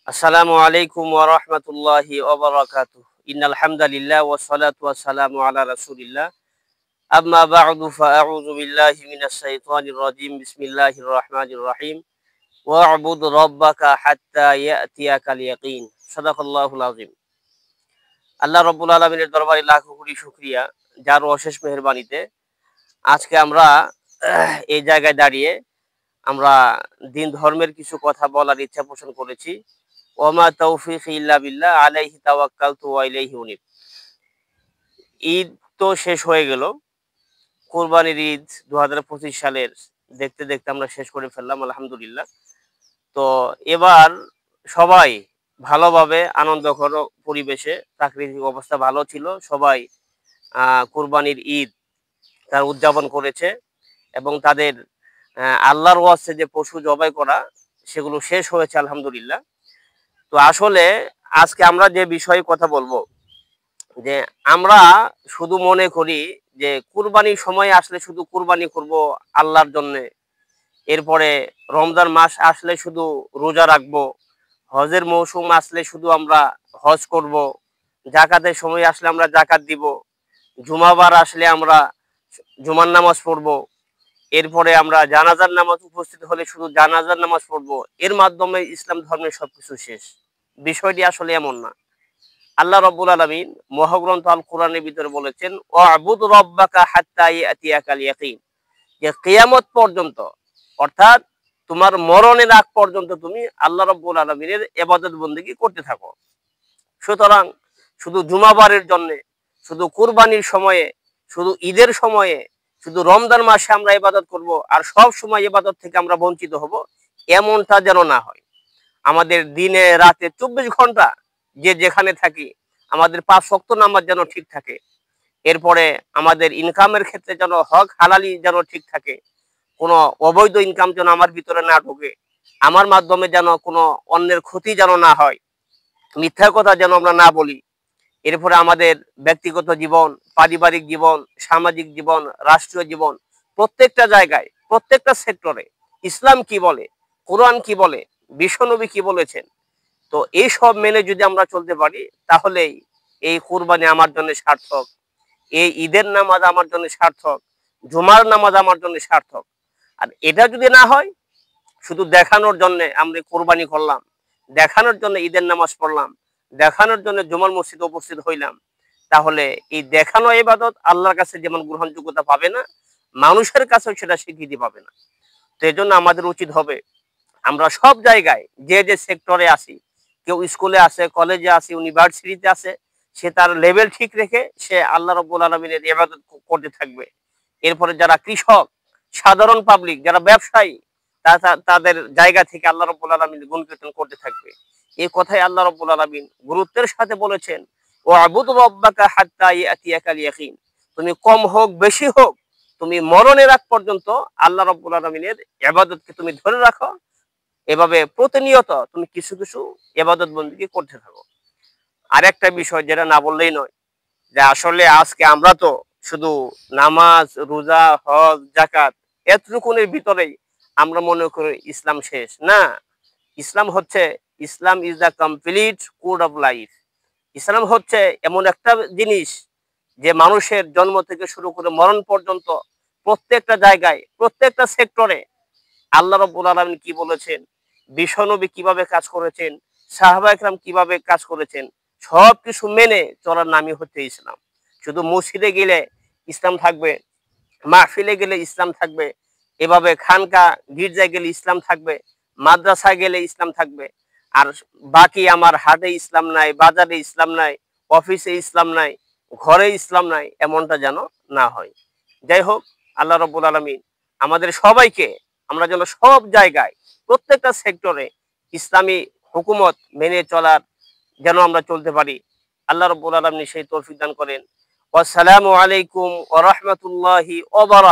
আসসালামু আলাইকুম ওয়া রাহমাতুল্লাহি ওয়া বারাকাতুহু। ইন্নাল হামদালিল্লাহ ওয়াস সালাতু ওয়াস সালামু আলা রাসূলিল্লাহ। আম্মা বা'দু ফাআউযু বিল্লাহি মিনাশ শাইতানির রাজীম। বিসমিল্লাহির রাহমানির রাহিম। ওয়া'বুদ রাব্বাকা হাত্তা ইয়াতিয়াকাল ইয়াকিন। সাদাকাল্লাহুল আযীম। আল্লাহ রাব্বুল আলামিনের দরবারে লাখো কোটি শুকরিয়া, যার অশেষ মেহেরবানিতে আজকে আমরা এই জায়গায় দাঁড়িয়ে আমরা দিন ধর্মের কিছু কথা বলার ইচ্ছা পোষণ করেছি। ওমা তৌফিক ইল্লা বিল্লাহ আলাইহি তাওয়াক্কালতু ওয়া ইলাইহি উনীব। ঈদ তো শেষ হয়ে গেল। কোরবানির ঈদ ২০২৫ সালের দেখতে, দেখতে আমরা শেষ করে ফেললাম আলহামদুলিল্লাহ। তো এবার সবাই ভালোভাবে আনন্দঘন পরিবেশে, প্রাকৃতিক অবস্থা ভালো ছিল। সবাই কোরবানির ঈদ তারা উদযাপন করেছে এবং তাদের আল্লাহর ওয়াস্তে যে পশু জবাই করা সেগুলো শেষ হয়েছে আলহামদুলিল্লাহ। তো আসলে আজকে আমরা যে বিষয়ে কথা বলবো, যে আমরা শুধু মনে করি যে কুরবানির সময় আসলে শুধু কুরবানি করব আল্লাহর জন্যে, এরপরে রমজান মাস আসলে শুধু রোজা রাখবো, হজের মৌসুম আসলে শুধু আমরা হজ করব, জাকাতের সময় আসলে আমরা জাকাত দিব, জুমাবার আসলে আমরা জুমার নামাজ পড়বো, এরপরে আমরা জানাজার নামাজ উপস্থিত হলে শুধু জানাজার নামাজ পড়বো, এর মাধ্যমে ইসলাম ধর্মের সবকিছু শেষ। বিষয়টি আসলে এমন না। আল্লাহ রাব্বুল আলামিন মহাগ্রন্থ আল কোরআনের ভিতরে বলেছেন, ওয়া'বুদ রাব্বাকা হাত্তা ইয়াতিয়াকাল ইয়াকিন, যে কিয়ামত পর্যন্ত, অর্থাৎ তোমার মরণের আগ পর্যন্ত তুমি আল্লাহ রাব্বুল আলামিনের ইবাদত বন্দেগী করতে থাকো। সুতরাং শুধু জুমাবারের জন্য, শুধু কুরবানির সময়ে, শুধু ঈদের সময়ে, শুধু রমজান মাসে আমরা ইবাদত করব আর সব সময় ইবাদত থেকে আমরা বঞ্চিত হব, এমনটা যেন না হয়। আমাদের দিনে রাতে ২৪ ঘন্টা যে যেখানে থাকি আমাদের ৫ ওয়াক্ত নামাজ যেন ঠিক থাকে। এরপরে আমাদের ইনকামের ক্ষেত্রে যেন হক হালালি যেন ঠিক থাকে। কোনো অবৈধ ইনকাম যেন আমার ভিতরে না ঢোকে। আমার মাধ্যমে যেন কোনো অন্যের ক্ষতি যেন না হয়। মিথ্যা কথা যেন আমরা না বলি। এরপরে আমাদের ব্যক্তিগত জীবন, পারিবারিক জীবন, সামাজিক জীবন, রাষ্ট্রীয় জীবন, প্রত্যেকটা জায়গায়, প্রত্যেকটা সেক্টরে ইসলাম কি বলে, কোরআন কি বলে, বিশ্বনবী কি বলেছেন, তো এই সব মেনে যদি আমরা চলতে পারি তাহলেই এই কুরবানি আমার জন্য সার্থক, এই ঈদের নামাজ আমার জন্য সার্থক, জুমার নামাজ আমার জন্য সার্থক। আর এটা যদি না হয়, শুধু দেখানোর জন্য আমরা কোরবানি করলাম, দেখানোর জন্য ঈদের নামাজ পড়লাম, দেখানোর জন্য জুমার মসজিদে উপস্থিত হইলাম, তাহলে এই দেখানো ইবাদত আল্লাহর কাছে যেমন গ্রহণযোগ্যতা পাবে না, মানুষের কাছেও সেটা স্বীকৃতি পাবে না। তো এই জন্য আমাদের উচিত হবে আমরা সব জায়গায় যে যে সেক্টরে আছি, কেউ স্কুলে আছে, কলেজে আছে, ইউনিভার্সিটিতে আছে, সে তার লেভেল ঠিক রেখে সে আল্লাহ রাব্বুল আলামিনের ইবাদত করতে থাকবে। এরপরে যারা কৃষক, সাধারণ পাবলিক, যারা ব্যবসায়ী, তাদের জায়গা থেকে আল্লাহ রাব্বুল আলামিন গুণ কীর্তন করতে থাকবে। এই কথাই আল্লাহ রাব্বুল আলামিন গুরুত্বের সাথে বলেছেন, ওয়া'বুদ রাব্বাকা হাত্তা ইয়াতিয়াকাল ইয়াকিন। তুমি কম হোক বেশি হোক, তুমি মরণের আগ পর্যন্ত আল্লাহ রাব্বুল আলামিনের ইবাদতকে তুমি ধরে রাখো। এভাবে প্রতিনিয়ত তুমি কিছু কিছু ইবাদত বন্দেগী করতে থাকো। আরেকটা বিষয় যেটা না বললেই নয়, যে আসলে আজকে আমরা তো শুধু নামাজ, রোজা, হজ, যাকাত এতটুকুনের ভিতরেই আমরা মনে করি ইসলাম শেষ। না, ইসলাম হচ্ছে, Islam is the complete code of life. Islam হচ্ছে এমন একটা জিনিস যে মানুষের জন্ম থেকে শুরু করে মরণ পর্যন্ত প্রত্যেকটা জায়গায়, প্রত্যেকটা সেক্টরে আল্লাহ রাব্বুল আলামিন কি বলেছেন, বিশ্বনবী কিভাবে কাজ করেছেন, সাহাবা একরাম কিভাবে কাজ করেছেন, সবকিছু মেনে চলার নামই হচ্ছে ইসলাম। শুধু মসজিদে গেলে ইসলাম থাকবে, মাহফিলে গেলে ইসলাম থাকবে, এভাবে খানকা গির্জায় গেলে ইসলাম থাকবে, মাদ্রাসায় গেলে ইসলাম থাকবে, আর বাকি আমার হাটে ইসলাম নাই, বাজারে ইসলাম নাই, অফিসে ইসলাম নাই, ঘরে ইসলাম নাই, এমনটা যেন না হয়। যাই হোক, আল্লাহ রাব্বুল আলামিন আমাদের সবাইকে, আমরা যেন সব জায়গায় প্রত্যেকটা সেক্টরে ইসলামী হুকুমত মেনে চলার যেন আমরা চলতে পারি, আল্লাহ রাব্বুল আলামিন সেই তৌফিক দান করেন। ওয়াসসালামু আলাইকুম ওয়া রাহমাতুল্লাহি ওয়া বারাকাতুহু।